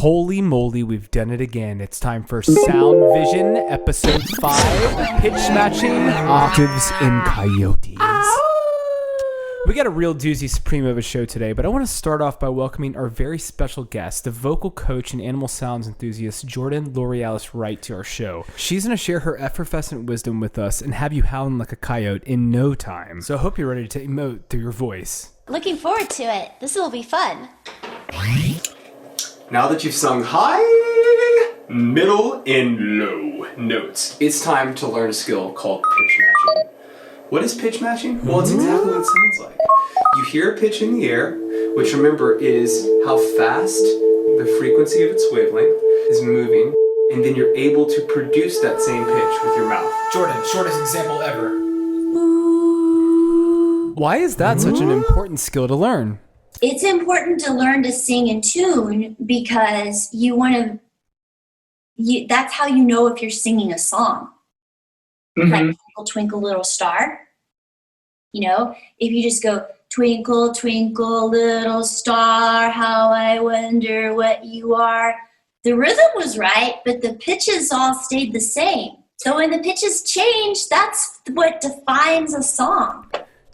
Holy moly, we've done it again. It's time for Sound Vision, Episode 5, Pitch Matching, Octaves, and Coyotes. We got a real doozy supreme of a show today, but I want to start off by welcoming our very special guest, the vocal coach and animal sounds enthusiast, Jordan L'Orealis Wright, to our show. She's going to share her effervescent wisdom with us and have you howling like a coyote in no time. So I hope you're ready to emote through your voice. Looking forward to it. This will be fun. Now that you've sung high, middle, and low notes, it's time to learn a skill called pitch matching. What is pitch matching? Well, it's exactly what it sounds like. You hear a pitch in the air, which remember is how fast the frequency of its wavelength is moving, and then you're able to produce that same pitch with your mouth. Jordan, shortest example ever. Why is that such an important skill to learn? It's important to learn to sing in tune because you want to, that's how you know if you're singing a song. Like Twinkle, Twinkle, Little Star. You know, if you just go, twinkle, twinkle, little star, how I wonder what you are. The rhythm was right, but the pitches all stayed the same. So when the pitches change, that's what defines a song.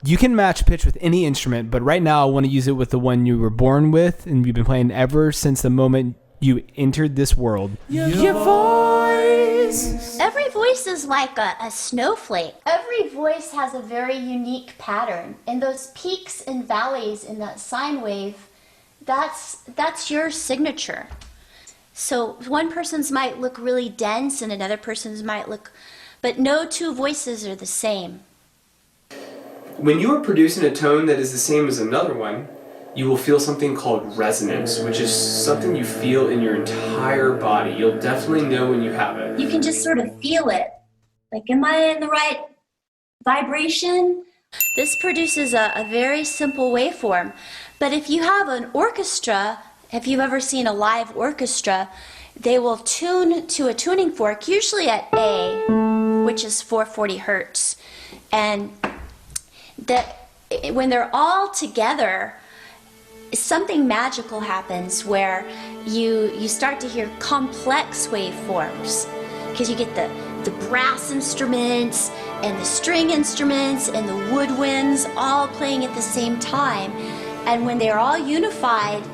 You can match pitch with any instrument, but right now I want to use it with the one you were born with and you've been playing ever since the moment you entered this world. Your voice! Every voice is like a snowflake. Every voice has a very unique pattern. And those peaks and valleys in that sine wave, that's your signature. So one person's might look really dense and another person's might look, but no two voices are the same. When you are producing a tone that is the same as another one, you will feel something called resonance, which is something you feel in your entire body. You'll definitely know when you have it. You can just sort of feel it. Like, am I in the right vibration? This produces a very simple waveform. But if you have an orchestra, if you've ever seen a live orchestra, they will tune to a tuning fork, usually at A, which is 440 hertz. And that when they're all together, something magical happens where you start to hear complex waveforms because you get the brass instruments and the string instruments and the woodwinds all playing at the same time. And when they're all unified,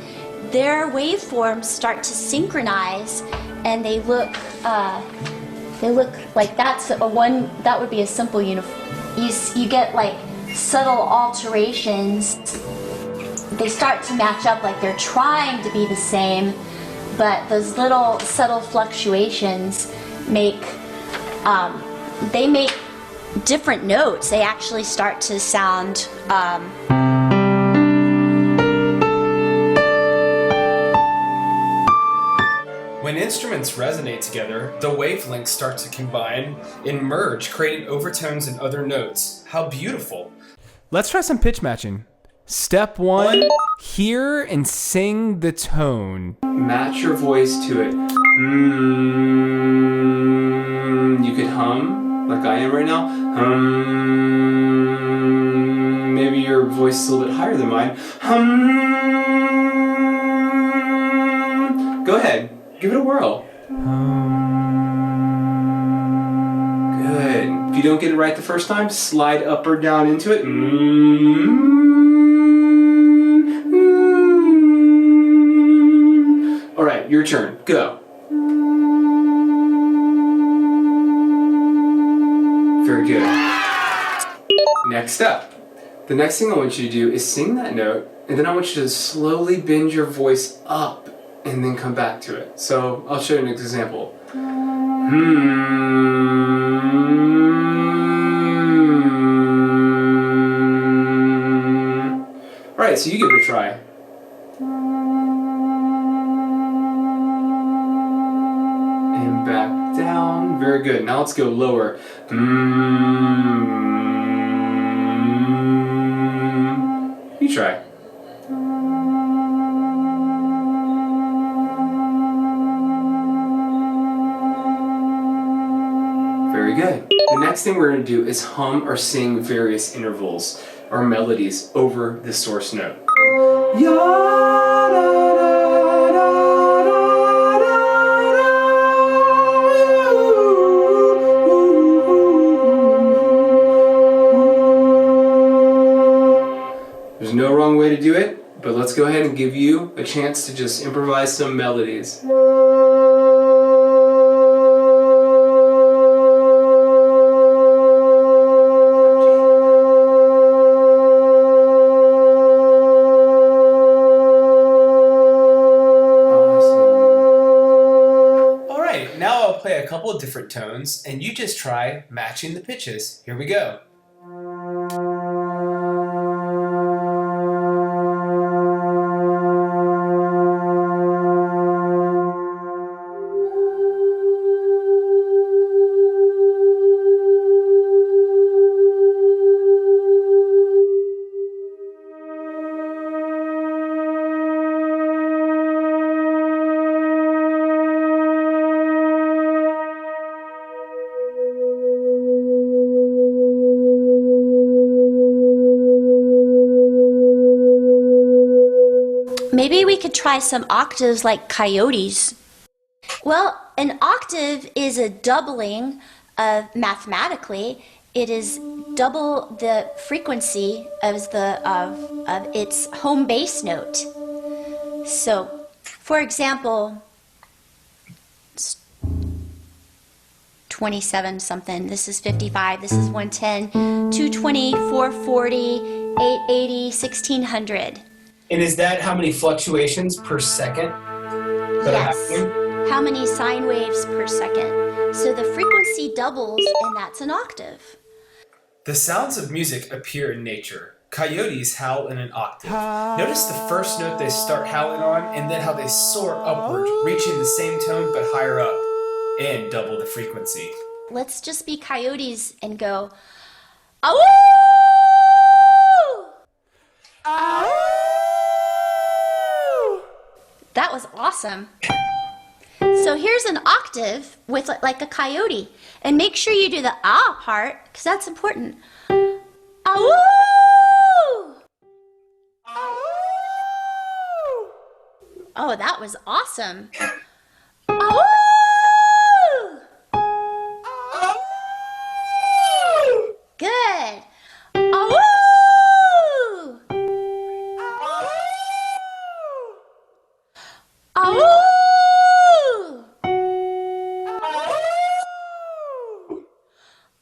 their waveforms start to synchronize and they look like that would be a simple you get like subtle alterations. They start to match up like they're trying to be the same, but those little subtle fluctuations make different notes. They actually start to sound When instruments resonate together, the wavelengths start to combine and merge, creating overtones and other notes. How beautiful. Let's try some pitch matching. Step 1, hear and sing the tone. Match your voice to it. You could hum, like I am right now. Maybe your voice is a little bit higher than mine. Go ahead, give it a whirl. Good. If you don't get it right the first time, slide up or down into it. All right, your turn. Go. Very good. Next up. The next thing I want you to do is sing that note, and then I want you to slowly bend your voice up and then come back to it. So I'll show you an example. All right, so you give it a try. And back down. Very good. Now let's go lower. You try. Very good. The next thing we're going to do is hum or sing various intervals or melodies over the source note. Ya, da, da, da, to give you a chance to just improvise some melodies. Now I'll play a couple of different tones, and you just try matching the pitches. Here we go. Maybe we could try some octaves like Coyotes. Well, an octave is a doubling of, mathematically, it is double the frequency of its home bass note. So, for example, 27 something, this is 55, this is 110, 220, 440, 880, 1600. And is that how many fluctuations per second that are happening? How many sine waves per second. So the frequency doubles, and that's an octave. The sounds of music appear in nature. Coyotes howl in an octave. Notice the first note they start howling on, and then how they soar upward, reaching the same tone but higher up, and double the frequency. Let's just be coyotes and go, "Awoo! Awoo!" That was awesome. So here's an octave with like a coyote. And make sure you do the ah part, because that's important. Awoo! Oh, that was awesome. Awoo! Good. Awoo! Awoo!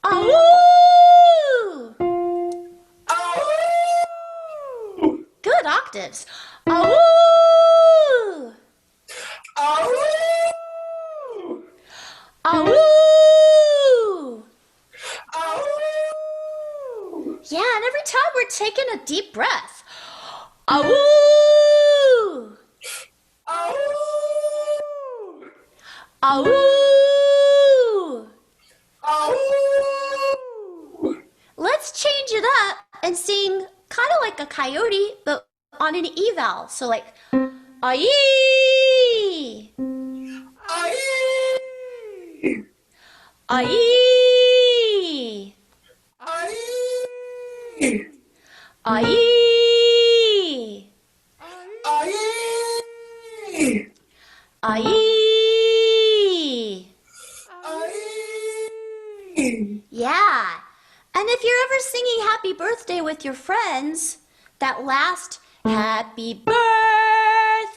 Awoo! Good octaves. Awoo! Awoo! Yeah, and every time we're taking a deep breath. Awoo! Awoo! Let's change it up and sing kind of like a coyote, but on an E vowel. So like, aye, aye, aye, aye, aye. Yeah. And if you're ever singing happy birthday with your friends, that last happy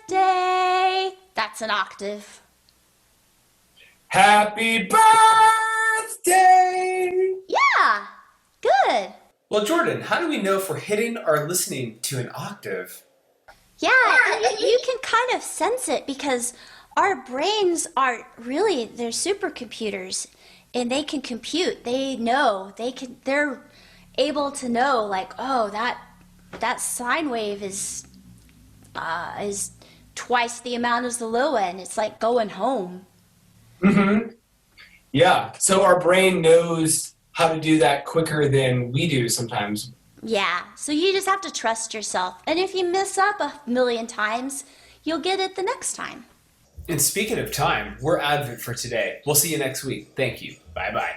birthday, that's an octave. Happy birthday! Yeah, good. Well, Jordan, how do we know if we're hitting or listening to an octave? Yeah, and you can kind of sense it because our brains are really, they're supercomputers. And they can compute. They know. They're able to know, like, oh, that sine wave is twice the amount as the low end. It's like going home. Mm-hmm. Yeah. So our brain knows how to do that quicker than we do sometimes. Yeah. So you just have to trust yourself. And if you mess up 1,000,000 times, you'll get it the next time. And speaking of time, we're out of it for today. We'll see you next week. Thank you. Bye-bye.